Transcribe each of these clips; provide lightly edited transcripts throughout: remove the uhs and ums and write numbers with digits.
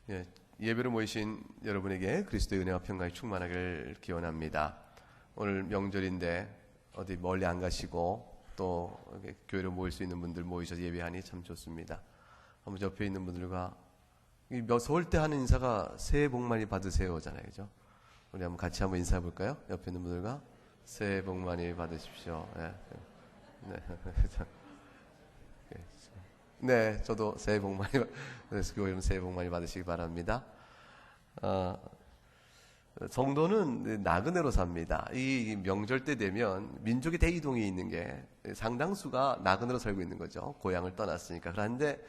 예, 예배로 모이신 여러분에게 그리스도의 은혜와 평강이 충만하기를 기원합니다. 오늘 명절인데 어디 멀리 안 가시고 또 교회로 모일 수 있는 분들 모이셔서 예배하니 참 좋습니다. 한번 옆에 있는 분들과 서울 때 하는 인사가 새해 복 많이 받으세요잖아요, 그죠? 우리 한번 같이 한번 인사해 볼까요? 옆에 있는 분들과 새해 복 많이 받으십시오. 네, 네, 저도 새해 복 많이 교회 새해 복 많이 받으시기 바랍니다. 성도는 나그네로 삽니다. 이 명절 때 되면 민족의 대이동이 있는 게 상당수가 나그네로 살고 있는 거죠. 고향을 떠났으니까. 그런데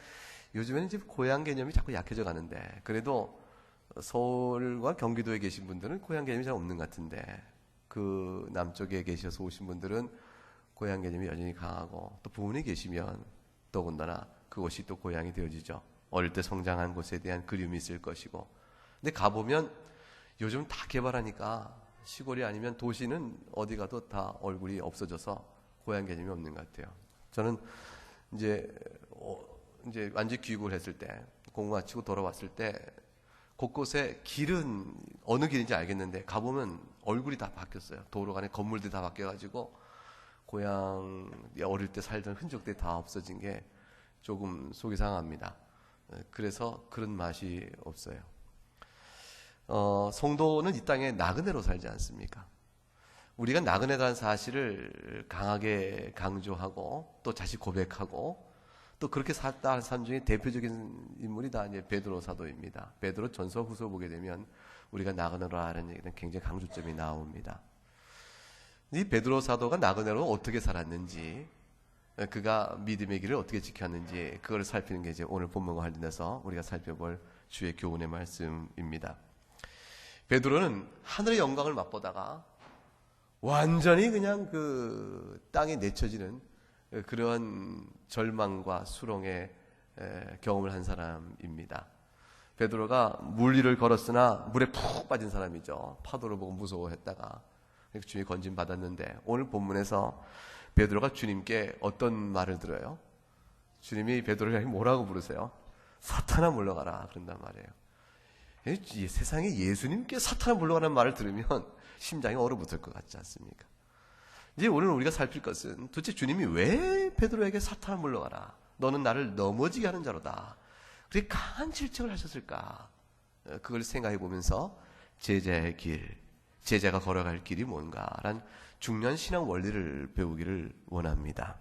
요즘에는 이제 고향 개념이 자꾸 약해져 가는데, 그래도 서울과 경기도에 계신 분들은 고향 개념이 잘 없는 것 같은데, 그 남쪽에 계셔서 오신 분들은 고향 개념이 여전히 강하고, 또 부모님이 계시면 더군다나 그곳이 또 고향이 되어지죠. 어릴 때 성장한 곳에 대한 그리움이 있을 것이고. 근데 가보면 요즘 다 개발하니까 시골이 아니면 도시는 어디 가도 다 얼굴이 없어져서 고향 개념이 없는 것 같아요. 저는 이제 완전히 귀국을 했을 때, 공부 마치고 돌아왔을 때 곳곳에 길은 어느 길인지 알겠는데 가보면 얼굴이 다 바뀌었어요. 도로 간에 건물들이 다 바뀌어가지고 고향 어릴 때 살던 흔적들이 다 없어진 게 조금 속이 상합니다. 그래서 그런 맛이 없어요. 성도는 이 땅에 나그네로 살지 않습니까? 우리가 나그네라는 사실을 강하게 강조하고 또 다시 고백하고 또 그렇게 살다 삶 중에 대표적인 인물이 다 이제 베드로 사도입니다. 베드로 전서 후서 보게 되면 우리가 나그네로라는 얘기는 굉장히 강조점이 나옵니다. 이 베드로 사도가 나그네로 어떻게 살았는지, 그가 믿음의 길을 어떻게 지켰는지, 그걸 살피는 게 이제 오늘 본문과 관련해서 우리가 살펴볼 주의 교훈의 말씀입니다. 베드로는 하늘의 영광을 맛보다가 완전히 그냥 그 땅에 내쳐지는 그런 절망과 수렁의 경험을 한 사람입니다. 베드로가 물 위를 걸었으나 물에 푹 빠진 사람이죠. 파도를 보고 무서워했다가 주님이 건진 받았는데, 오늘 본문에서 베드로가 주님께 어떤 말을 들어요? 주님이 베드로를 뭐라고 부르세요? 사탄아 물러가라 그런단 말이에요. 이 세상에 예수님께 사탄아 물러가라는 말을 들으면 심장이 얼어붙을 것 같지 않습니까? 이제 오늘 우리가 살필 것은 도대체 주님이 왜 베드로에게 사탄아 물러가라, 너는 나를 넘어지게 하는 자로다, 그렇게 강한 질책을 하셨을까? 그걸 생각해 보면서 제자의 길, 제자가 걸어갈 길이 뭔가라는 중요한 신앙 원리를 배우기를 원합니다.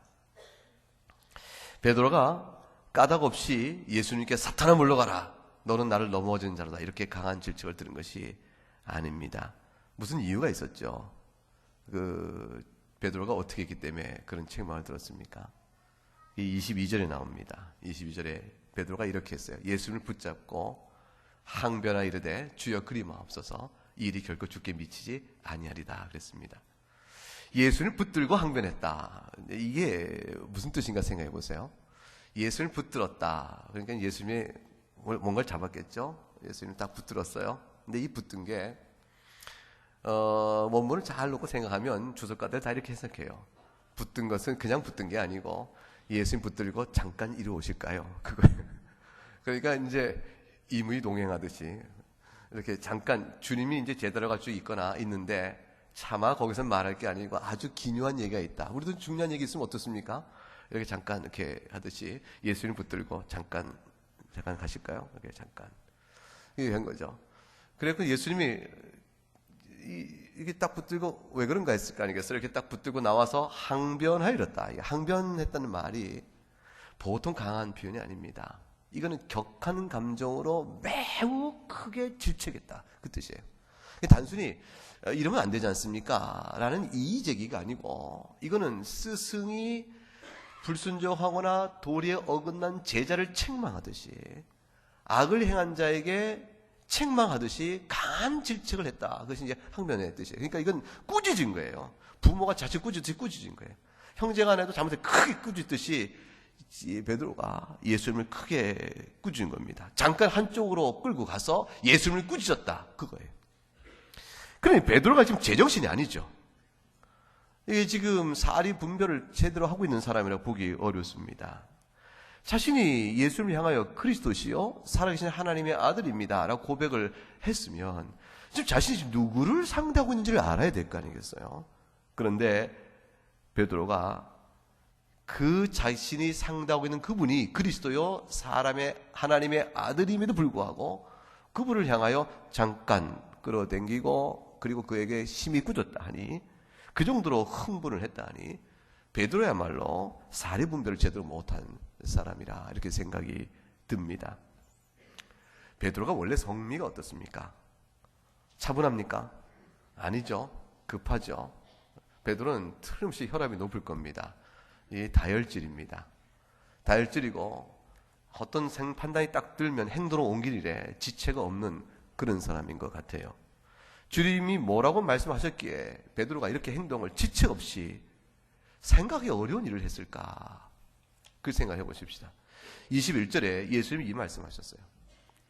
베드로가 까닭 없이 예수님께 사탄아 물러가라, 너는 나를 넘어지는 자로다, 이렇게 강한 질책을 들은 것이 아닙니다. 무슨 이유가 있었죠. 베드로가 어떻게 했기 때문에 그런 책망을 들었습니까? 이 22절에 나옵니다. 22절에 베드로가 이렇게 했어요. 예수님을 붙잡고 항변하 이르되 주여 그리마옵소서, 이 일이 결코 주께 미치지 아니하리다 그랬습니다. 예수님을 붙들고 항변했다. 이게 무슨 뜻인가 생각해 보세요. 예수님을 붙들었다. 그러니까 예수님이 뭔가를 잡았겠죠. 예수님을 딱 붙들었어요. 근데 이 붙든 게 원문을 잘 놓고 생각하면 주석가들 다 이렇게 해석해요. 붙든 것은 그냥 붙든 게 아니고 예수님 붙들고 잠깐 이리 오실까요? 그거예요. 그러니까 이제 이무이 동행하듯이 이렇게 잠깐 주님이 이제 제대로 갈 수 있는데 차마 거기서 말할 게 아니고 아주 기묘한 얘기가 있다. 우리도 중요한 얘기 있으면 어떻습니까? 이렇게 잠깐 이렇게 하듯이 예수님 붙들고 잠깐 가실까요? 이렇게 잠깐 이게 한 거죠. 그래서 예수님이 이게 딱 붙들고 왜 그런가 했을 거 아니겠어요? 이렇게 딱 붙들고 나와서 항변하였다. 항변했다는 말이 보통 강한 표현이 아닙니다. 이거는 격한 감정으로 매우 크게 질책했다, 그 뜻이에요. 단순히 이러면 안 되지 않습니까? 라는 이의제기가 아니고, 이거는 스승이 불순종하거나 도리에 어긋난 제자를 책망하듯이, 악을 행한 자에게 책망하듯이 강한 질책을 했다. 그것이 이제 항변의 뜻이에요. 그러니까 이건 꾸짖은 거예요. 부모가 자식 꾸짖듯이 꾸짖은 거예요. 형제간에도 잘못해 크게 꾸짖듯이 베드로가 예수님을 크게 꾸짖은 겁니다. 잠깐 한쪽으로 끌고 가서 예수님을 꾸짖었다, 그거예요. 그러니 베드로가 지금 제정신이 아니죠. 이게 지금 사리 분별을 제대로 하고 있는 사람이라고 보기 어렵습니다. 자신이 예수님을 향하여 그리스도시요 살아계신 하나님의 아들입니다 라고 고백을 했으면 지금 자신이 지금 누구를 상대하고 있는지를 알아야 될 거 아니겠어요? 그런데 베드로가 그 자신이 상대하고 있는 그분이 그리스도요 하나님의 아들임에도 불구하고 그분을 향하여 잠깐 끌어당기고 그리고 그에게 힘이 굳었다 하니, 그 정도로 흥분을 했다 하니 베드로야말로 사리분별을 제대로 못한 사람이라 이렇게 생각이 듭니다. 베드로가 원래 성미가 어떻습니까? 차분합니까? 아니죠. 급하죠. 베드로는 틀림없이 혈압이 높을 겁니다. 이 다혈질입니다. 다혈질이고 어떤 판단이 딱 들면 행동으로 옮길 일에 지체가 없는 그런 사람인 것 같아요. 주님이 뭐라고 말씀하셨기에 베드로가 이렇게 행동을 지체 없이 생각이 어려운 일을 했을까? 그 생각해 보십시다. 21절에 예수님이 이 말씀하셨어요.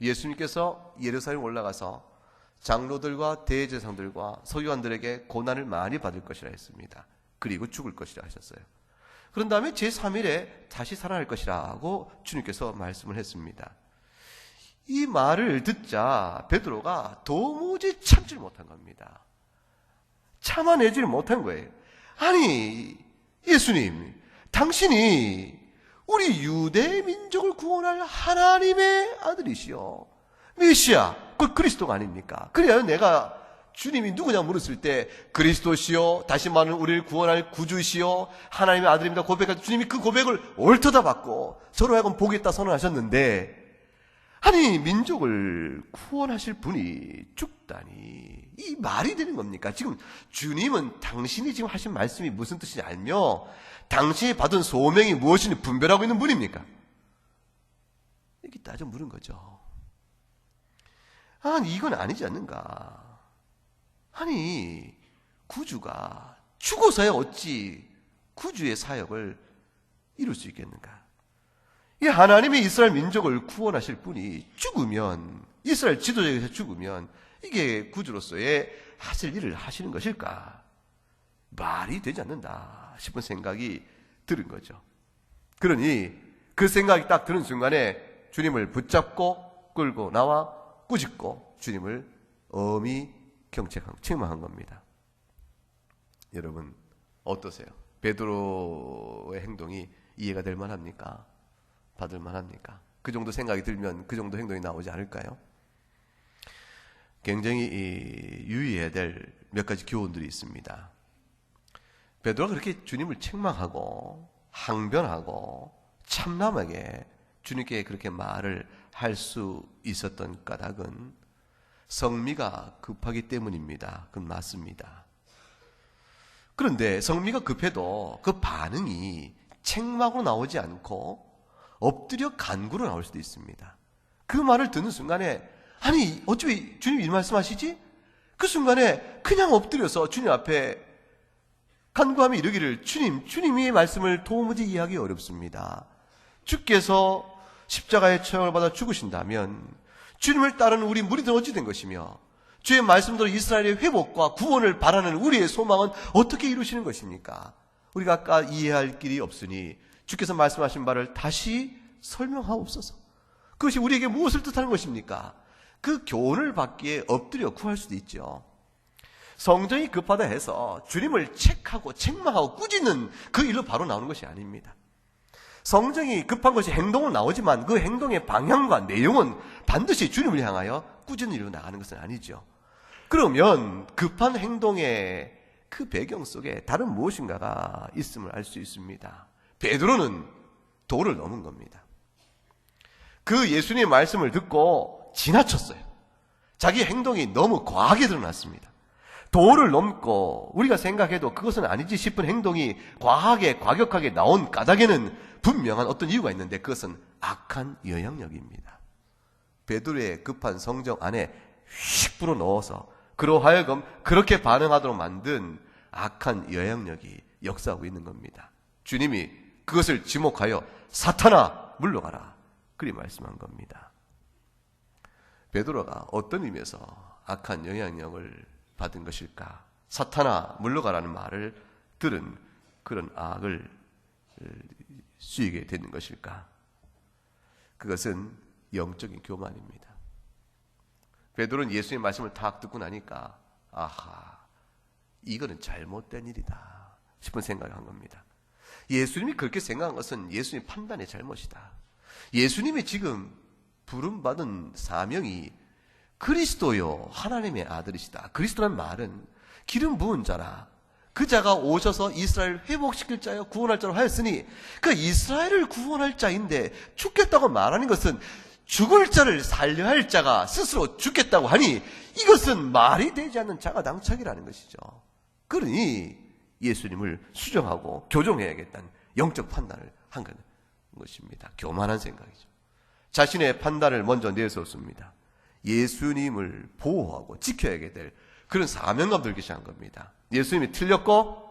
예수님께서 예루살렘 올라가서 장로들과 대제사장들과 서기관들에게 고난을 많이 받을 것이라 했습니다. 그리고 죽을 것이라 하셨어요. 그런 다음에 제3일에 다시 살아날 것이라고 주님께서 말씀을 했습니다. 이 말을 듣자 베드로가 도무지 참지를 못한 겁니다. 참아내지를 못한 거예요. 아니 예수님, 당신이 우리 유대 민족을 구원할 하나님의 아들이시여 메시아, 그 그리스도가 아닙니까? 그래야 내가 주님이 누구냐 물었을 때 그리스도시요 다시 말하는 우리를 구원할 구주시요 하나님의 아들입니다 고백할 때 주님이 그 고백을 옳도다 받고 저로 하여금 보겠다 선언하셨는데, 아니 민족을 구원하실 분이 죽다니 이 말이 되는 겁니까? 지금 주님은 당신이 지금 하신 말씀이 무슨 뜻인지 알며 당신이 받은 소명이 무엇인지 분별하고 있는 분입니까? 이렇게 따져 물은 거죠. 아니 이건 아니지 않는가? 아니 구주가 죽어서야 어찌 구주의 사역을 이룰 수 있겠는가? 이 하나님의 이스라엘 민족을 구원하실 분이 죽으면, 이스라엘 지도자에서 죽으면 이게 구주로서의 하실 일을 하시는 것일까? 말이 되지 않는다 싶은 생각이 들은 거죠. 그러니 그 생각이 딱 드는 순간에 주님을 붙잡고 끌고 나와 꾸짖고 주님을 엄히 책망한 겁니다. 여러분 어떠세요? 베드로의 행동이 이해가 될 만합니까? 받을 만합니까? 그 정도 생각이 들면 그 정도 행동이 나오지 않을까요? 굉장히 유의해야 될 몇 가지 교훈들이 있습니다. 베드로가 그렇게 주님을 책망하고 항변하고 참남하게 주님께 그렇게 말을 할 수 있었던 까닭은 성미가 급하기 때문입니다. 그건 맞습니다. 그런데 성미가 급해도 그 반응이 책망으로 나오지 않고 엎드려 간구로 나올 수도 있습니다. 그 말을 듣는 순간에 아니 어찌 주님이 이 말씀하시지? 그 순간에 그냥 엎드려서 주님 앞에 간구하며 이르기를 주님이 말씀을 도무지 이해하기 어렵습니다. 주께서 십자가의 처형을 받아 죽으신다면 주님을 따르는 우리 무리들은 어찌 된 것이며 주의 말씀대로 이스라엘의 회복과 구원을 바라는 우리의 소망은 어떻게 이루시는 것입니까? 우리가 아까 이해할 길이 없으니 주께서 말씀하신 바를 다시 설명하옵소서. 그것이 우리에게 무엇을 뜻하는 것입니까? 그 교훈을 받기에 엎드려 구할 수도 있죠. 성정이 급하다 해서 주님을 책하고 책망하고 꾸짖는 그 일로 바로 나오는 것이 아닙니다. 성정이 급한 것이 행동으로 나오지만 그 행동의 방향과 내용은 반드시 주님을 향하여 꾸짖는 일로 나가는 것은 아니죠. 그러면 급한 행동의 그 배경 속에 다른 무엇인가가 있음을 알 수 있습니다. 베드로는 도를 넘은 겁니다. 그 예수님의 말씀을 듣고 지나쳤어요. 자기 행동이 너무 과하게 드러났습니다. 도를 넘고 우리가 생각해도 그것은 아니지 싶은 행동이 과하게 과격하게 나온 까닭에는 분명한 어떤 이유가 있는데 그것은 악한 영향력입니다. 베드로의 급한 성정 안에 휙 불어넣어서 그로 하여금 그렇게 반응하도록 만든 악한 영향력이 역사하고 있는 겁니다. 주님이 그것을 지목하여 사탄아 물러가라 그리 말씀한 겁니다. 베드로가 어떤 의미에서 악한 영향력을 받은 것일까? 사탄아 물러가라는 말을 들은 그런 악을 쓰이게 되는 것일까? 그것은 영적인 교만입니다. 베드로는 예수님의 말씀을 탁 듣고 나니까 아하, 이거는 잘못된 일이다 싶은 생각을 한 겁니다. 예수님이 그렇게 생각한 것은 예수님의 판단의 잘못이다. 예수님이 지금 부름받은 사명이 그리스도요 하나님의 아들이시다. 그리스도란 말은 기름 부은 자라. 그 자가 오셔서 이스라엘을 회복시킬 자여 구원할 자로 하였으니 그 이스라엘을 구원할 자인데 죽겠다고 말하는 것은 죽을 자를 살려야 할 자가 스스로 죽겠다고 하니 이것은 말이 되지 않는 자가당착이라는 것이죠. 그러니 예수님을 수정하고 교정해야겠다는 영적 판단을 한 것입니다. 교만한 생각이죠. 자신의 판단을 먼저 내세웠습니다. 예수님을 보호하고 지켜야 될 그런 사명감 들기 시작한 겁니다. 예수님이 틀렸고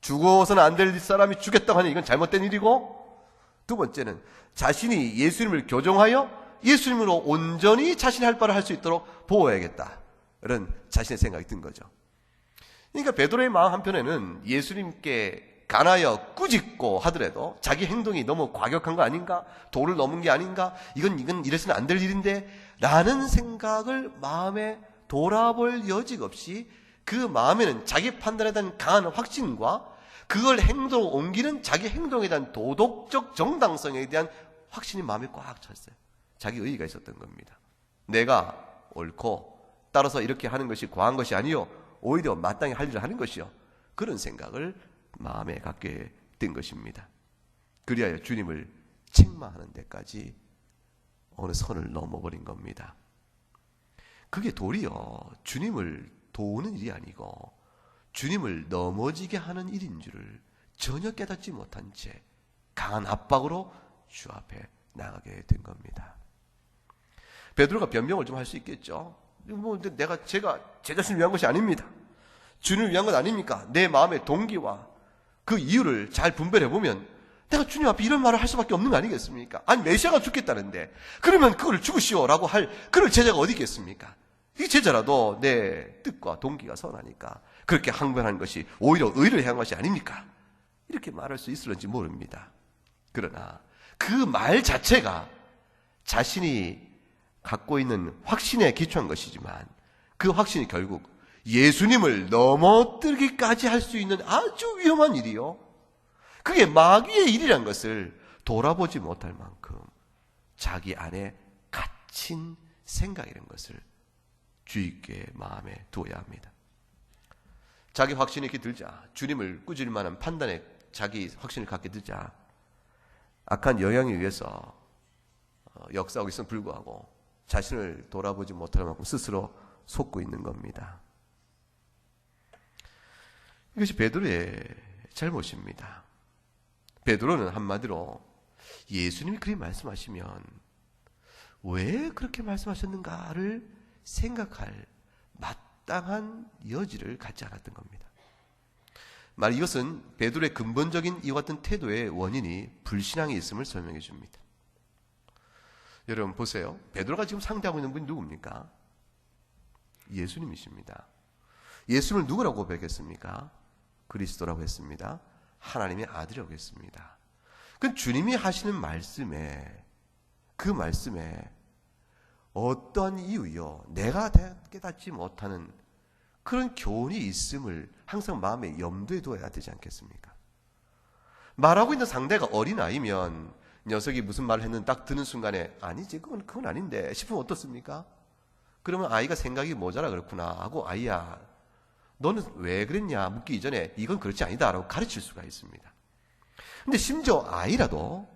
죽어서는 안 될 사람이 죽겠다고 하니 이건 잘못된 일이고, 두 번째는 자신이 예수님을 교정하여 예수님으로 온전히 자신이 할 바를 할 수 있도록 보호해야겠다, 이런 자신의 생각이 든 거죠. 그러니까 베드로의 마음 한편에는 예수님께 간하여 꾸짖고 하더라도 자기 행동이 너무 과격한 거 아닌가, 도를 넘은 게 아닌가, 이건 이래서는 안 될 일인데 라는 생각을 마음에 돌아볼 여지가 없이 그 마음에는 자기 판단에 대한 강한 확신과 그걸 행동으로 옮기는 자기 행동에 대한 도덕적 정당성에 대한 확신이 마음에 꽉 찼어요. 자기 의의가 있었던 겁니다. 내가 옳고 따라서 이렇게 하는 것이 과한 것이 아니요, 오히려 마땅히 할 일을 하는 것이요, 그런 생각을 마음에 갖게 된 것입니다. 그리하여 주님을 책망하는 데까지 어느 선을 넘어버린 겁니다. 그게 도리어 주님을 도우는 일이 아니고 주님을 넘어지게 하는 일인 줄을 전혀 깨닫지 못한 채 강한 압박으로 주 앞에 나가게 된 겁니다. 베드로가 변명을 좀 할 수 있겠죠. 제가 제 자신을 위한 것이 아닙니다. 주님을 위한 것 아닙니까? 내 마음의 동기와 그 이유를 잘 분별해 보면 내가 주님 앞에 이런 말을 할 수밖에 없는 거 아니겠습니까? 아니, 메시아가 죽겠다는데 그러면 그걸 죽으시오라고 할 그럴 제자가 어디 있겠습니까? 이 제자라도 내 뜻과 동기가 선하니까 그렇게 항변하는 것이 오히려 의를 향한 것이 아닙니까? 이렇게 말할 수 있을런지 모릅니다. 그러나 그 말 자체가 자신이 갖고 있는 확신에 기초한 것이지만 그 확신이 결국 예수님을 넘어뜨리기까지 할 수 있는 아주 위험한 일이요, 그게 마귀의 일이란 것을 돌아보지 못할 만큼 자기 안에 갇힌 생각이라는 것을 주의 있게 마음에 두어야 합니다. 자기 확신이 이렇게 들자, 주님을 꾸짖을 만한 판단에 자기 확신을 갖게 되자 악한 영향에 의해서 역사하고 있음을 불구하고 자신을 돌아보지 못할 만큼 스스로 속고 있는 겁니다. 이것이 베드로의 잘못입니다. 베드로는 한마디로 예수님이 그렇게 말씀하시면 왜 그렇게 말씀하셨는가를 생각할 마땅한 여지를 갖지 않았던 겁니다. 말 이것은 베드로의 근본적인 이와 같은 태도의 원인이 불신앙에 있음을 설명해 줍니다. 여러분 보세요. 베드로가 지금 상대하고 있는 분이 누굽니까? 예수님이십니다. 예수님을 누구라고 고백했습니까? 그리스도라고 했습니다. 하나님의 아들이라고 했습니다. 그 주님이 하시는 말씀에, 그 말씀에 어떠한 이유요, 내가 깨닫지 못하는 그런 교훈이 있음을 항상 마음에 염두에 두어야 되지 않겠습니까? 말하고 있는 상대가 어린아이면 녀석이 무슨 말을 했는지 딱 듣는 순간에 아니지, 그건 아닌데 싶으면 어떻습니까? 그러면 아이가 생각이 모자라 그렇구나 하고, 아이야 너는 왜 그랬냐 묻기 이전에 이건 그렇지 아니다 라고 가르칠 수가 있습니다. 근데 심지어 아이라도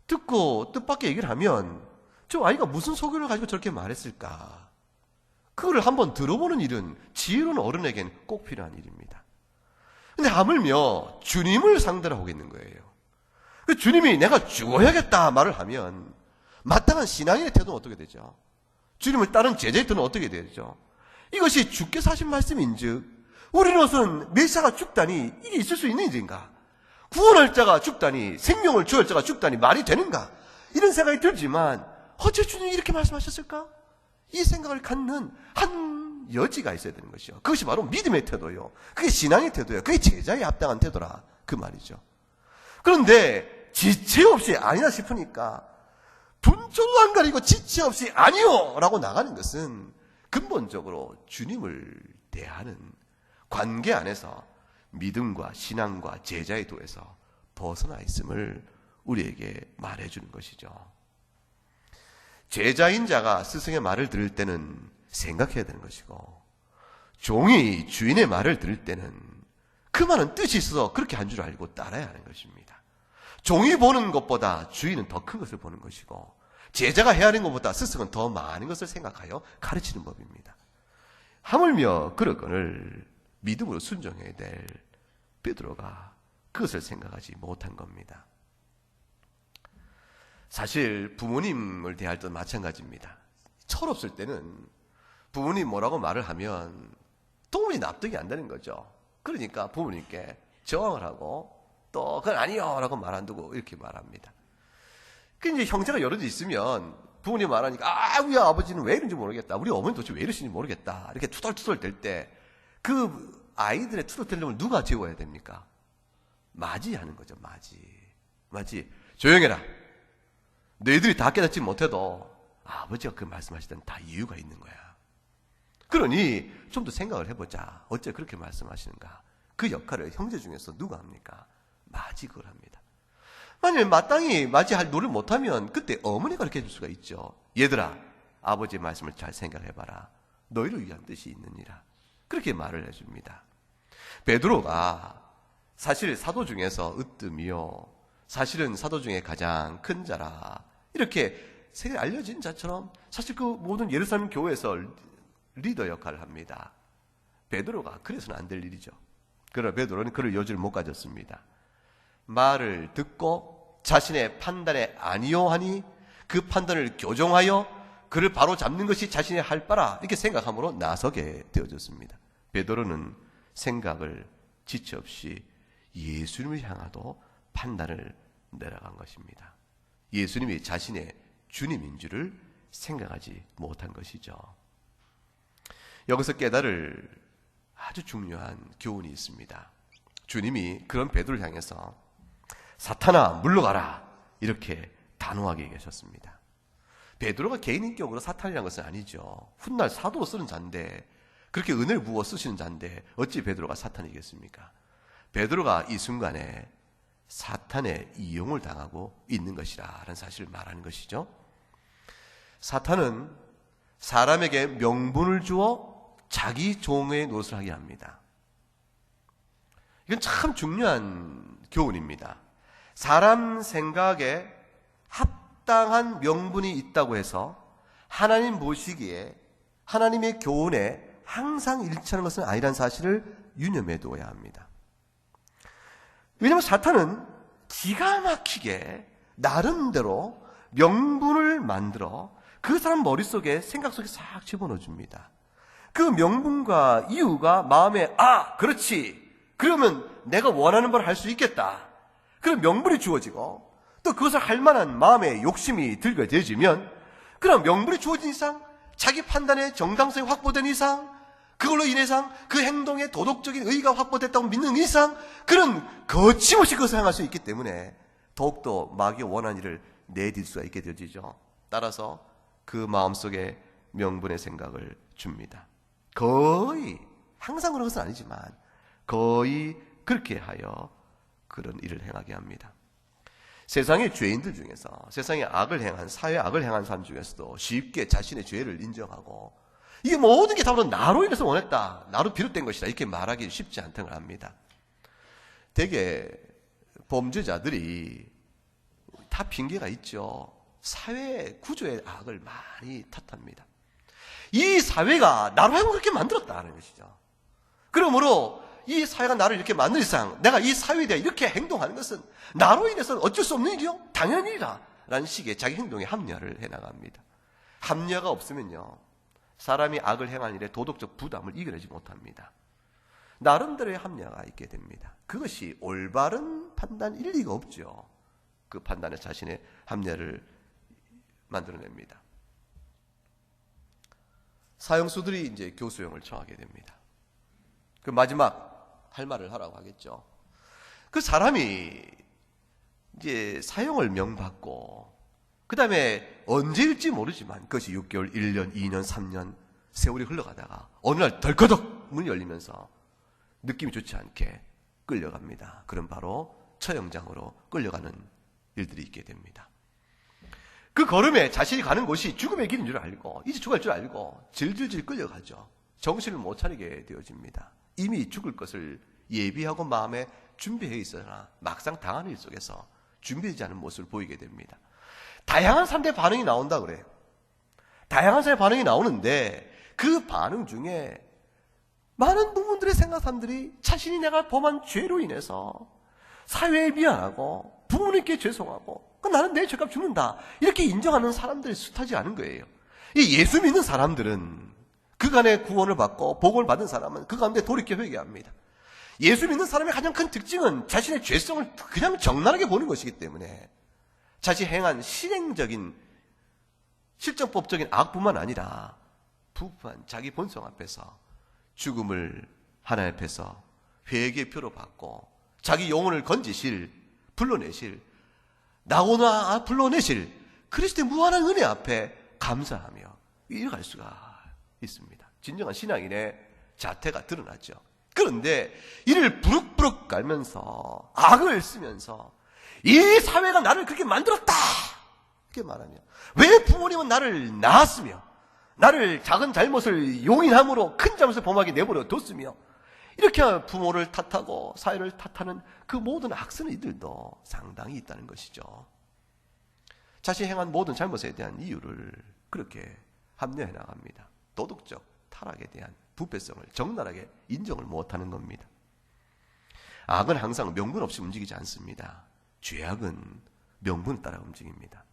듣고 뜻밖의 얘기를 하면 저 아이가 무슨 소견을 가지고 저렇게 말했을까, 그거를 한번 들어보는 일은 지혜로운 어른에겐 꼭 필요한 일입니다. 근데 하물며 주님을 상대로 하고 있는 거예요. 주님이 내가 죽어야겠다 말을 하면 마땅한 신앙의 태도는 어떻게 되죠? 주님을 따른 제자의 태도는 어떻게 되죠? 이것이 주께서 하신 말씀인즉 우리로서는 메시아가 죽다니 이게 있을 수 있는 일인가? 구원할 자가 죽다니, 생명을 주할 자가 죽다니 말이 되는가? 이런 생각이 들지만 어째 주님이 이렇게 말씀하셨을까? 이 생각을 갖는 한 여지가 있어야 되는 것이요, 그것이 바로 믿음의 태도요, 그게 신앙의 태도요, 그게 제자에 합당한 태도라 그 말이죠. 그런데 지체 없이 아니다 싶으니까 분초도 안 가리고 지체 없이 아니요! 라고 나가는 것은 근본적으로 주님을 대하는 관계 안에서 믿음과 신앙과 제자의 도에서 벗어나 있음을 우리에게 말해주는 것이죠. 제자인 자가 스승의 말을 들을 때는 생각해야 되는 것이고, 종이 주인의 말을 들을 때는 그 말은 뜻이 있어서 그렇게 한 줄 알고 따라야 하는 것입니다. 종이 보는 것보다 주인은 더 큰 것을 보는 것이고, 제자가 해야 하는 것보다 스승은 더 많은 것을 생각하여 가르치는 법입니다. 하물며 그러거늘 믿음으로 순종해야 될 베드로가 그것을 생각하지 못한 겁니다. 사실 부모님을 대할 때도 마찬가지입니다. 철없을 때는 부모님 뭐라고 말을 하면 도무지 납득이 안 되는 거죠. 그러니까 부모님께 저항을 하고 또 그건 아니요 라고 말 안 두고 이렇게 말합니다. 그 이제 형제가 여럿 있으면 부모님 말하니까 우리 아버지는 왜 이런지 모르겠다. 우리 어머니 도대체 왜 이러시는지 모르겠다. 이렇게 투덜투덜 될 때 그 아이들의 투덜대려면 누가 재워야 됩니까? 맞이하는 거죠. 맞이. 조용해라. 너희들이 다 깨닫지 못해도 아버지가 그 말씀하실 때는 다 이유가 있는 거야. 그러니 좀 더 생각을 해보자. 어째 그렇게 말씀하시는가? 그 역할을 형제 중에서 누가 합니까? 맞이 그걸 합니다. 만약에 마땅히 맞이할 노를 못하면 그때 어머니가 그렇게 해줄 수가 있죠. 얘들아, 아버지의 말씀을 잘 생각해봐라. 너희를 위한 뜻이 있느니라. 그렇게 말을 해줍니다. 베드로가 사실 사도 중에서 으뜸이요, 사실은 사도 중에 가장 큰 자라, 이렇게 세계에 알려진 자처럼 사실 그 모든 예루살렘 교회에서 리더 역할을 합니다. 베드로가 그래서는 안 될 일이죠. 그러나 베드로는 그럴 여지를 못 가졌습니다. 말을 듣고 자신의 판단에 아니요 하니 그 판단을 교정하여 그를 바로 잡는 것이 자신의 할 바라, 이렇게 생각함으로 나서게 되어졌습니다. 베드로는 생각을 지체 없이 예수님을 향하도 판단을 내려간 것입니다. 예수님이 자신의 주님인 줄을 생각하지 못한 것이죠. 여기서 깨달을 아주 중요한 교훈이 있습니다. 주님이 그런 베드로를 향해서 사탄아 물러가라, 이렇게 단호하게 얘기하셨습니다. 베드로가 개인인격으로 사탄이라는 것은 아니죠. 훗날 사도로 쓰는 자인데, 그렇게 은혜를 부어 쓰시는 자인데 어찌 베드로가 사탄이겠습니까? 베드로가 이 순간에 사탄의 이용을 당하고 있는 것이라는 사실을 말하는 것이죠. 사탄은 사람에게 명분을 주어 자기 종의 노릇을 하게 합니다. 이건 참 중요한 교훈입니다. 사람 생각에 합당한 명분이 있다고 해서 하나님 보시기에 하나님의 교훈에 항상 일치하는 것은 아니라는 사실을 유념해 두어야 합니다. 왜냐하면 사탄은 기가 막히게 나름대로 명분을 만들어 그 사람 머릿속에, 생각 속에 싹 집어넣어줍니다. 그 명분과 이유가 마음에 그렇지, 그러면 내가 원하는 걸 할 수 있겠다, 그런 명분이 주어지고 또 그것을 할 만한 마음의 욕심이 들게 되어지면, 그런 명분이 주어진 이상, 자기 판단의 정당성이 확보된 이상, 그걸로 인해서 그 행동의 도덕적인 의의가 확보됐다고 믿는 이상, 그런 거침없이 그것을 행할 수 있기 때문에 더욱더 마귀가 원하는 일을 내딜 수가 있게 되어지죠. 따라서 그 마음속에 명분의 생각을 줍니다. 거의, 항상 그런 것은 아니지만 거의 그렇게 하여 그런 일을 행하게 합니다. 세상의 죄인들 중에서, 세상의 악을 행한, 사회 악을 행한 사람 중에서도 쉽게 자신의 죄를 인정하고 이게 모든 게 다 나로 인해서 원했다, 나로 비롯된 것이다, 이렇게 말하기 쉽지 않다는 걸 압니다. 되게 범죄자들이 다 핑계가 있죠. 사회 구조의 악을 많이 탓합니다. 이 사회가 나로 하여금 그렇게 만들었다는 것이죠. 그러므로 이 사회가 나를 이렇게 만든 이상 내가 이 사회에 대해 이렇게 행동하는 것은 나로 인해서는 어쩔 수 없는 일이요, 당연한 일이다 라는 식의 자기 행동에 합리화를 해나갑니다. 합리화가 없으면요, 사람이 악을 행한 일에 도덕적 부담을 이겨내지 못합니다. 나름대로의 합리화가 있게 됩니다. 그것이 올바른 판단일 리가 없죠. 그 판단에 자신의 합리화를 만들어냅니다. 사형수들이 이제 교수형을 청하게 됩니다. 그 마지막 할 말을 하라고 하겠죠. 그 사람이 이제 사형을 명받고 그 다음에 언제일지 모르지만 그것이 6개월, 1년, 2년, 3년 세월이 흘러가다가 어느 날 덜커덕 문이 열리면서 느낌이 좋지 않게 끌려갑니다. 그럼 바로 처형장으로 끌려가는 일들이 있게 됩니다. 그 걸음에 자신이 가는 곳이 죽음의 길인 줄 알고 이제 죽을 줄 알고 질질질 끌려가죠. 정신을 못 차리게 되어집니다. 이미 죽을 것을 예비하고 마음에 준비해 있으나 막상 당하는 일 속에서 준비되지 않은 모습을 보이게 됩니다. 다양한 사람들의 반응이 나온다 그래요. 다양한 사람의 반응이 나오는데 그 반응 중에 많은 부분들의 생각 사람들이 자신이 내가 범한 죄로 인해서 사회에 미안하고 부모님께 죄송하고 나는 내 죄값 죽는다 이렇게 인정하는 사람들이 숱하지 않은 거예요. 이 예수 믿는 사람들은 그간의 구원을 받고 복을 받은 사람은 그 가운데 돌이켜 회개합니다. 예수 믿는 사람의 가장 큰 특징은 자신의 죄성을 그냥 적나라하게 보는 것이기 때문에 자신이 행한 실행적인 실정법적인 악뿐만 아니라 부패한 자기 본성 앞에서 죽음을 하나님 앞에서 회개의 표로 받고 자기 영혼을 건지실 불러내실 나오나 불러내실 그리스도의 무한한 은혜 앞에 감사하며 이어갈 수가 있습니다. 진정한 신앙인의 자태가 드러나죠. 그런데 이를 부룩부룩 깔면서 악을 쓰면서 이 사회가 나를 그렇게 만들었다 이렇게 말하며 왜 부모님은 나를 낳았으며 나를 작은 잘못을 용인함으로 큰 잘못을 범하게 내버려 뒀으며 이렇게 부모를 탓하고 사회를 탓하는 그 모든 악쓰는 이들도 상당히 있다는 것이죠. 자신이 행한 모든 잘못에 대한 이유를 그렇게 합리화해 나갑니다. 도덕적 타락에 대한 부패성을 적나라하게 인정을 못하는 겁니다. 악은 항상 명분 없이 움직이지 않습니다. 죄악은 명분을 따라 움직입니다.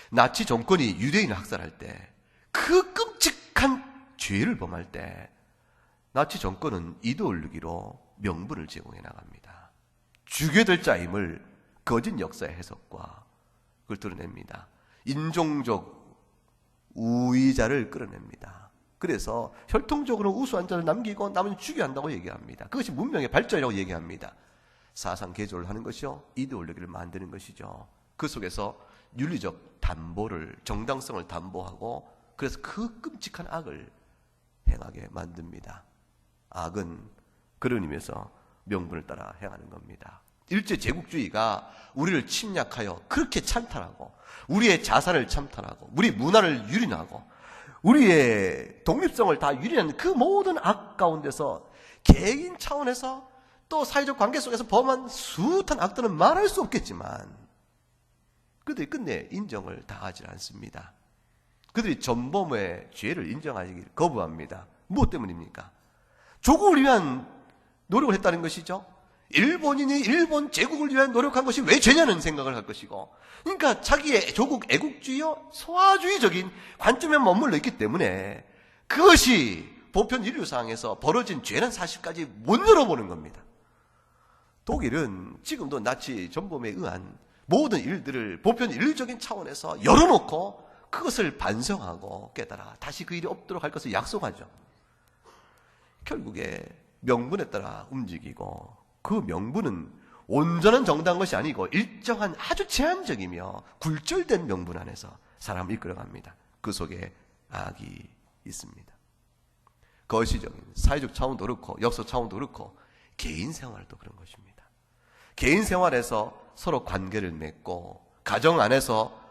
나치 정권이 유대인을 학살할 때 그 끔찍한 죄를 범할 때 나치 정권은 이데올로기로 명분을 제공해 나갑니다. 죽여야 될 자임을 거짓 역사의 해석과 그걸 드러냅니다. 인종적 우위자를 끌어냅니다. 그래서 혈통적으로 우수한 자를 남기고 남은 죽여야 한다고 얘기합니다. 그것이 문명의 발전이라고 얘기합니다. 사상 개조를 하는 것이요 이데올로기를 만드는 것이죠. 그 속에서 윤리적 담보를 정당성을 담보하고 그래서 그 끔찍한 악을 행하게 만듭니다. 악은 그런 의미에서 명분을 따라 행하는 겁니다. 일제 제국주의가 우리를 침략하여 그렇게 찬탈하고 우리의 자산을 참탈하고 우리 문화를 유린하고 우리의 독립성을 다 유린하는 그 모든 악 가운데서 개인 차원에서 또 사회적 관계 속에서 범한 숱한 악들은 말할 수 없겠지만 그들이 끝내 인정을 다 하지 않습니다. 그들이 전범의 죄를 인정하기 거부합니다. 무엇 때문입니까? 조국을 위한 노력을 했다는 것이죠. 일본인이 일본 제국을 위한 노력한 것이 왜 죄냐는 생각을 할 것이고 그러니까 자기의 조국 애국주의요 소화주의적인 관점에 머물러 있기 때문에 그것이 보편 인류상에서 벌어진 죄란 사실까지 못 열어보는 겁니다. 독일은 지금도 나치 전범에 의한 모든 일들을 보편 인류적인 차원에서 열어놓고 그것을 반성하고 깨달아 다시 그 일이 없도록 할 것을 약속하죠. 결국에 명분에 따라 움직이고 그 명분은 온전한 정당한 것이 아니고 일정한 아주 제한적이며 굴절된 명분 안에서 사람을 이끌어갑니다. 그 속에 악이 있습니다. 거시적인 사회적 차원도 그렇고 역사 차원도 그렇고 개인 생활도 그런 것입니다. 개인 생활에서 서로 관계를 맺고 가정 안에서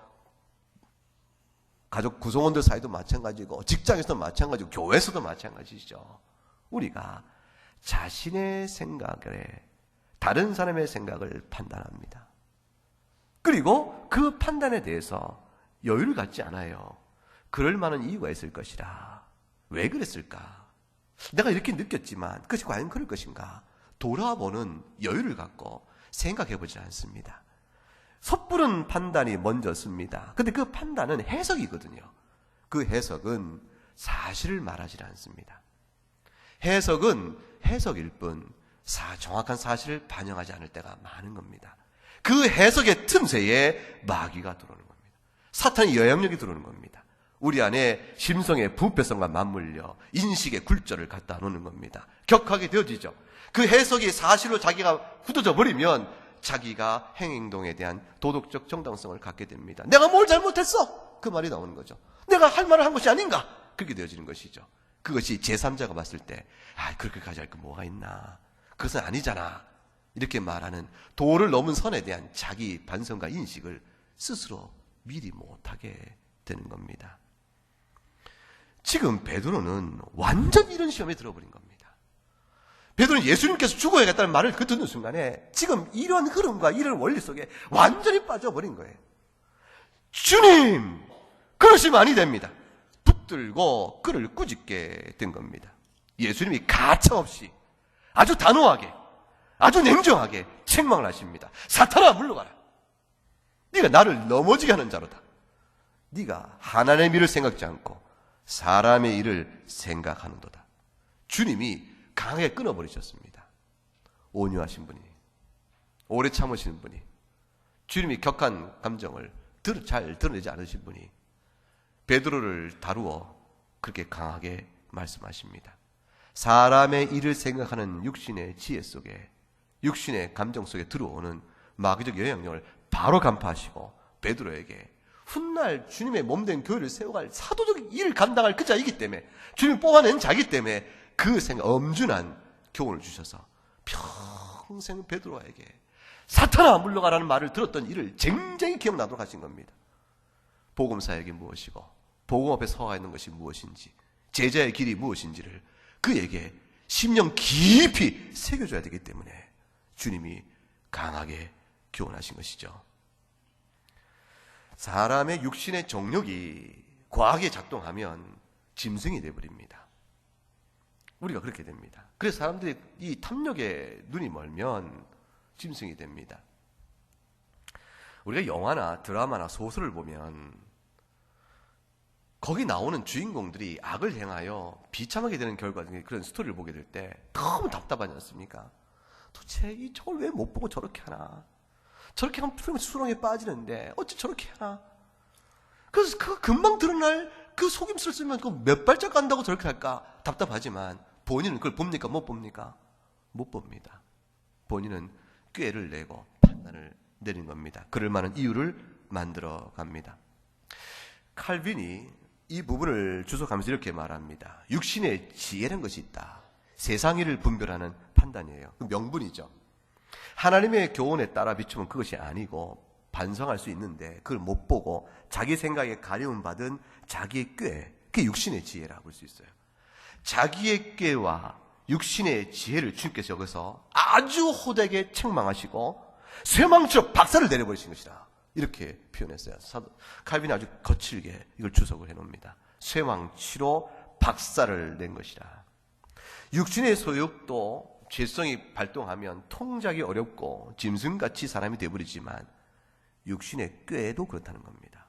가족 구성원들 사이도 마찬가지고 직장에서도 마찬가지고 교회에서도 마찬가지죠. 우리가 자신의 생각에 다른 사람의 생각을 판단합니다. 그리고 그 판단에 대해서 여유를 갖지 않아요. 그럴 만한 이유가 있을 것이라. 왜 그랬을까? 내가 이렇게 느꼈지만 그것이 과연 그럴 것인가? 돌아보는 여유를 갖고 생각해보지 않습니다. 섣부른 판단이 먼저 씁니다. 근데 그 판단은 해석이거든요. 그 해석은 사실을 말하지 않습니다. 해석은 해석일 뿐 정확한 사실을 반영하지 않을 때가 많은 겁니다. 그 해석의 틈새에 마귀가 들어오는 겁니다. 사탄의 영향력이 들어오는 겁니다. 우리 안에 심성의 부패성과 맞물려 인식의 굴절을 갖다 놓는 겁니다. 격하게 되어지죠. 그 해석이 사실로 자기가 굳어져 버리면 자기가 행동에 대한 도덕적 정당성을 갖게 됩니다. 내가 뭘 잘못했어? 그 말이 나오는 거죠. 내가 할 말을 한 것이 아닌가? 그렇게 되어지는 것이죠. 그것이 제3자가 봤을 때 그렇게까지 할 거 뭐가 있나? 그것은 아니잖아. 이렇게 말하는 도를 넘은 선에 대한 자기 반성과 인식을 스스로 미리 못하게 되는 겁니다. 지금 베드로는 완전 이런 시험에 들어버린 겁니다. 베드로는 예수님께서 죽어야겠다는 말을 듣는 순간에 지금 이런 흐름과 이런 원리 속에 완전히 빠져버린 거예요. 주님! 그러시면 아니 됩니다. 붙들고 그를 꾸짖게 된 겁니다. 예수님이 가차없이 아주 단호하게 아주 냉정하게 책망을 하십니다. 사탄아 물러가라. 네가 나를 넘어지게 하는 자로다. 네가 하나님의 일을 생각지 않고 사람의 일을 생각하는도다. 주님이 강하게 끊어버리셨습니다. 온유하신 분이, 오래 참으시는 분이, 주님이 격한 감정을 잘 드러내지 않으신 분이 베드로를 다루어 그렇게 강하게 말씀하십니다. 사람의 일을 생각하는 육신의 지혜 속에, 육신의 감정 속에 들어오는 마귀적 영향력을 바로 간파하시고 베드로에게 훗날 주님의 몸된 교회를 세워갈 사도적 일을 감당할 그 자이기 때문에, 주님이 뽑아낸 자이기 때문에 그 생각, 엄준한 교훈을 주셔서 평생 베드로에게 사탄아 물러가라는 말을 들었던 일을 쟁쟁히 기억나도록 하신 겁니다. 복음사역이 무엇이고 복음 앞에 서가 있는 것이 무엇인지, 제자의 길이 무엇인지를 그에게 심령 깊이 새겨줘야 되기 때문에 주님이 강하게 교훈하신 것이죠. 사람의 육신의 정욕이 과하게 작동하면 짐승이 되어버립니다. 우리가 그렇게 됩니다. 그래서 사람들이 이 탐욕에 눈이 멀면 짐승이 됩니다. 우리가 영화나 드라마나 소설을 보면 거기 나오는 주인공들이 악을 행하여 비참하게 되는 결과, 그런 스토리를 보게 될 때 너무 답답하지 않습니까? 도대체 저걸 왜 못 보고 저렇게 하나? 저렇게 하면 수렁에 빠지는데 어째 저렇게 하나? 그래서 그 금방 드러날 그 속임수를 쓰면 그 몇 발짝 간다고 저렇게 할까? 답답하지만 본인은 그걸 봅니까? 못 봅니까? 못 봅니다. 본인은 꾀를 내고 판단을 내린 겁니다. 그럴 만한 이유를 만들어 갑니다. 칼빈이 이 부분을 주석하면서 이렇게 말합니다. 육신의 지혜라는 것이 있다. 세상 일을 분별하는 판단이에요. 그 명분이죠. 하나님의 교훈에 따라 비추면 그것이 아니고 반성할 수 있는데 그걸 못 보고 자기 생각에 가려움 받은 자기의 꾀, 그게 육신의 지혜라고 볼 수 있어요. 자기의 꾀와 육신의 지혜를 주님께서 여기서 아주 호되게 책망하시고 쇠망치로 박살을 내려버리신 것이다. 이렇게 표현했어요. 칼빈이 아주 거칠게 이걸 주석을 해놓습니다. 쇠망치로 박살을 낸 것이다. 육신의 소욕도 죄성이 발동하면 통제하기 어렵고 짐승같이 사람이 되어버리지만 육신의 꾀도 그렇다는 겁니다.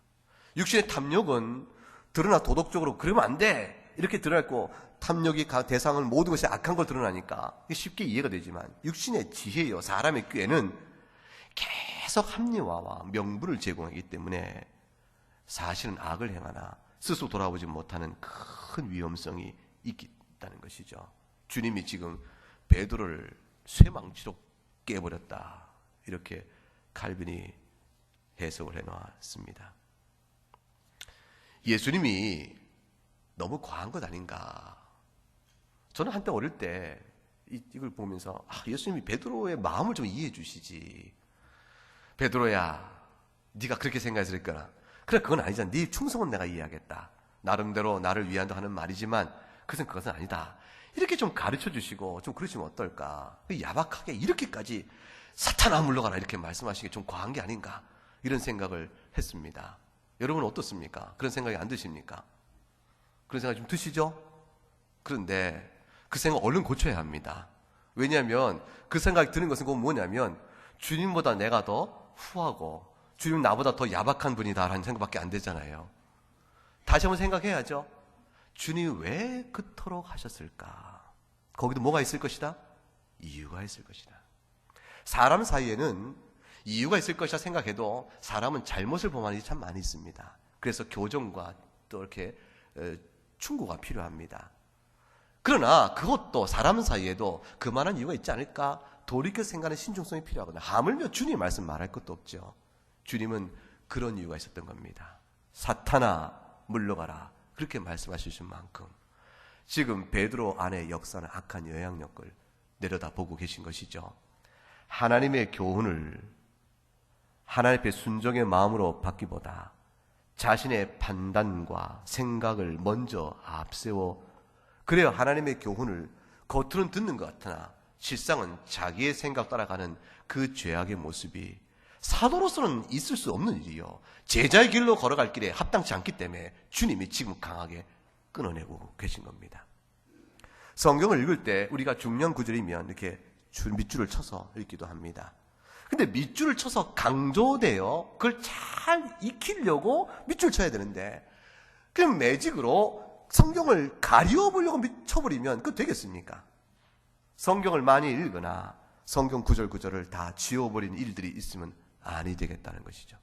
육신의 탐욕은 드러나 도덕적으로 그러면 안 돼 이렇게 드러났고, 탐욕이 대상을 모든 것이 악한 걸 드러나니까 쉽게 이해가 되지만 육신의 지혜요 사람의 꾀는 계속 합리화와 명분을 제공하기 때문에 사실은 악을 행하나 스스로 돌아보지 못하는 큰 위험성이 있다는 것이죠. 주님이 지금 베드로를 쇠망치로 깨버렸다, 이렇게 칼빈이 해석을 해놓았습니다. 예수님이 너무 과한 것 아닌가. 저는 한때 어릴 때 이걸 보면서 예수님이 베드로의 마음을 좀 이해해 주시지. 베드로야, 네가 그렇게 생각했을 거나. 그래, 그건 아니잖아. 네 충성은 내가 이해하겠다. 나름대로 나를 위한다 하는 말이지만 그것은 아니다. 이렇게 좀 가르쳐 주시고 좀 그러시면 어떨까. 야박하게 이렇게까지 사탄아 물러가라 이렇게 말씀하시는 게 좀 과한 게 아닌가, 이런 생각을 했습니다. 여러분 어떻습니까? 그런 생각이 안 드십니까? 그런 생각이 좀 드시죠? 그런데 그 생각 얼른 고쳐야 합니다. 왜냐하면 그 생각이 드는 것은 뭐냐면 주님보다 내가 더 후하고 주님 나보다 더 야박한 분이다라는 생각밖에 안 되잖아요. 다시 한번 생각해야죠. 주님이 왜 그토록 하셨을까? 거기도 뭐가 있을 것이다? 이유가 있을 것이다. 사람 사이에는 이유가 있을 것이라 생각해도 사람은 잘못을 범하는 일이 참 많이 있습니다. 그래서 교정과 또 이렇게 충고가 필요합니다. 그러나 그것도 사람 사이에도 그만한 이유가 있지 않을까? 돌이켜 생각하는 신중성이 필요하거든요. 하물며 주님 말씀 말할 것도 없죠. 주님은 그런 이유가 있었던 겁니다. 사탄아 물러가라, 그렇게 말씀하시는 만큼 지금 베드로 안에 역사는 악한 영향력을 내려다보고 계신 것이죠. 하나님의 교훈을 하나님 앞에 순종의 마음으로 받기보다 자신의 판단과 생각을 먼저 앞세워, 그래야 하나님의 교훈을 겉으로는 듣는 것 같으나 실상은 자기의 생각 따라가는 그 죄악의 모습이 사도로서는 있을 수 없는 일이요, 제자의 길로 걸어갈 길에 합당치 않기 때문에 주님이 지금 강하게 끊어내고 계신 겁니다. 성경을 읽을 때 우리가 중요한 구절이면 이렇게 밑줄을 쳐서 읽기도 합니다. 근데 밑줄을 쳐서 강조되어 그걸 잘 익히려고 밑줄 쳐야 되는데, 그럼 매직으로 성경을 가리워보려고 쳐버리면 그거 되겠습니까? 성경을 많이 읽거나 성경 구절구절을 다 지워버리는 일들이 있으면 아니 되겠다는 것이죠.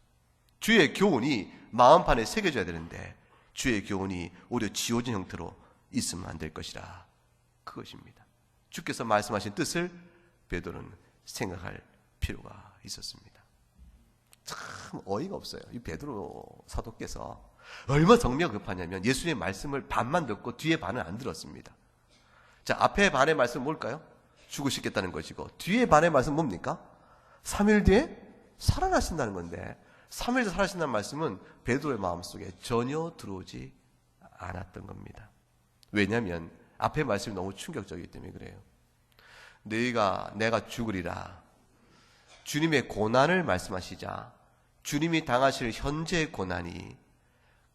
주의 교훈이 마음판에 새겨져야 되는데 주의 교훈이 오히려 지워진 형태로 있으면 안 될 것이라, 그것입니다. 주께서 말씀하신 뜻을 베드로는 생각할 필요가 있었습니다. 참 어이가 없어요. 이 베드로 사도께서 얼마나 성미가 급하냐면 예수님의 말씀을 반만 듣고 뒤에 반은 안 들었습니다. 자, 앞에 반의 말씀은 뭘까요? 죽으시겠다는 것이고, 뒤에 반의 말씀은 뭡니까? 3일 뒤에 살아나신다는 건데, 3일 뒤에 살아나신다는 말씀은 베드로의 마음속에 전혀 들어오지 않았던 겁니다. 왜냐하면 앞에 말씀이 너무 충격적이기 때문에 그래요. 내가 죽으리라, 주님의 고난을 말씀하시자 주님이 당하실 현재의 고난이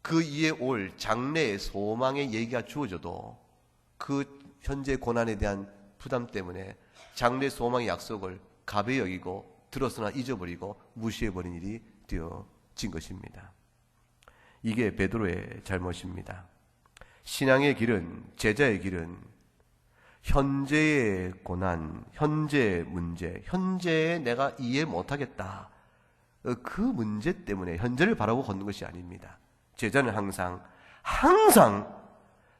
그 이에 올 장래의 소망의 얘기가 주어져도 그 현재 고난에 대한 부담 때문에 장래 소망의 약속을 가벼이 여기고 들었으나 잊어버리고 무시해버린 일이 되어진 것입니다. 이게 베드로의 잘못입니다. 신앙의 길은, 제자의 길은 현재의 고난, 현재의 문제, 현재에 내가 이해 못하겠다, 그 문제 때문에 현재를 바라고 걷는 것이 아닙니다. 제자는 항상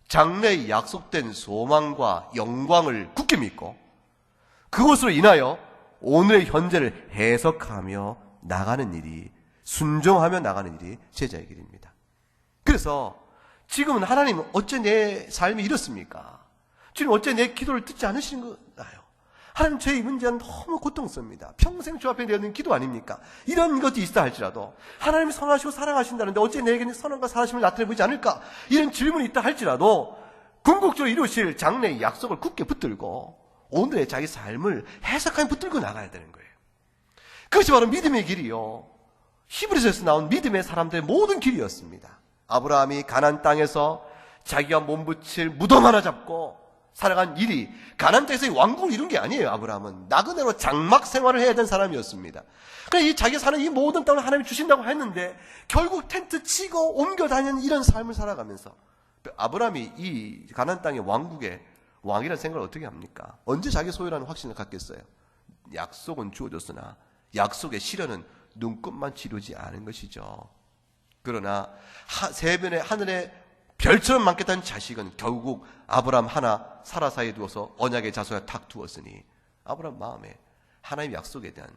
장래에 약속된 소망과 영광을 굳게 믿고 그것으로 인하여 오늘의 현재를 해석하며 나가는 일이, 순종하며 나가는 일이 제자의 길입니다. 그래서 지금은 하나님은 어째 내 삶이 이렇습니까? 주님 어째 내 기도를 듣지 않으시는 거나요? 하나님, 저의 문제는 너무 고통스럽습니다. 평생 주 앞에 내는 기도 아닙니까? 이런 것이 있다 할지라도 하나님이 선하시고 사랑하신다는데 어째 내게는 선함과 사랑심을 나타내 보이지 않을까? 이런 질문이 있다 할지라도 궁극적으로 이루실 장래의 약속을 굳게 붙들고 오늘의 자기 삶을 해석하며 붙들고 나가야 되는 거예요. 그것이 바로 믿음의 길이요, 히브리서에서 나온 믿음의 사람들의 모든 길이었습니다. 아브라함이 가나안 땅에서 자기가 몸붙일 무덤 하나 잡고 살아간 일이 가나안 땅에서의 왕국을 이룬 게 아니에요. 아브라함은 나그네로 장막 생활을 해야 되는 사람이었습니다. 그래서 이 자기가 사는 이 모든 땅을 하나님이 주신다고 했는데 결국 텐트 치고 옮겨 다니는 이런 삶을 살아가면서 아브라함이 이 가나안 땅의 왕국의 왕이라는 생각을 어떻게 합니까? 언제 자기 소유라는 확신을 갖겠어요? 약속은 주어졌으나 약속의 실현은 눈끝만 치르지 않은 것이죠. 그러나 세변의 하늘에 별처럼 많겠다는 자식은 결국 아브라함 하나 사라 사이에 두어서 언약의 자손에 탁 두었으니 아브라함 마음에 하나님의 약속에 대한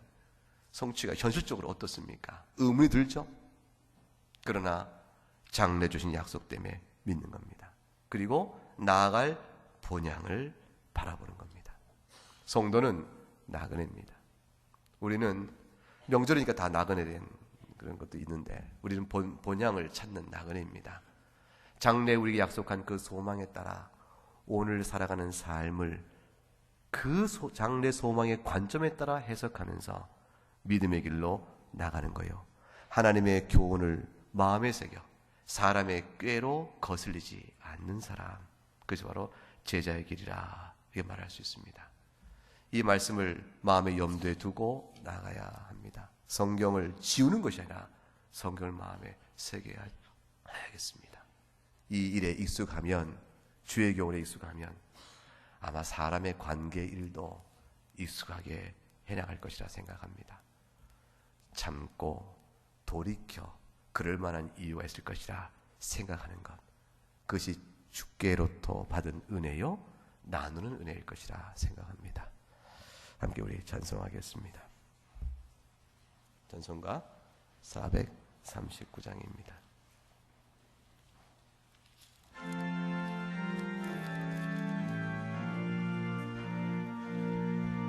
성취가 현실적으로 어떻습니까? 의문이 들죠? 그러나 장래 주신 약속 때문에 믿는 겁니다. 그리고 나아갈 본향을 바라보는 겁니다. 성도는 나그네입니다. 우리는 명절이니까 다 나그네 된 그런 것도 있는데 우리는 본향을 찾는 나그네입니다. 장래 우리에게 약속한 그 소망에 따라 오늘 살아가는 삶을 그 장래 소망의 관점에 따라 해석하면서 믿음의 길로 나가는 거예요. 하나님의 교훈을 마음에 새겨 사람의 꾀로 거슬리지 않는 사람, 그것이 바로 제자의 길이라 이렇게 말할 수 있습니다. 이 말씀을 마음의 염두에 두고 나가야 합니다. 성경을 지우는 것이 아니라 성경을 마음에 새겨야 하겠습니다. 이 일에 익숙하면, 주의 교훈에 익숙하면 아마 사람의 관계 일도 익숙하게 해나갈 것이라 생각합니다. 참고 돌이켜 그럴 만한 이유가 있을 것이라 생각하는 것, 그것이 주께로부터 받은 은혜요 나누는 은혜일 것이라 생각합니다. 함께 우리 찬송하겠습니다. 찬송가 439장입니다.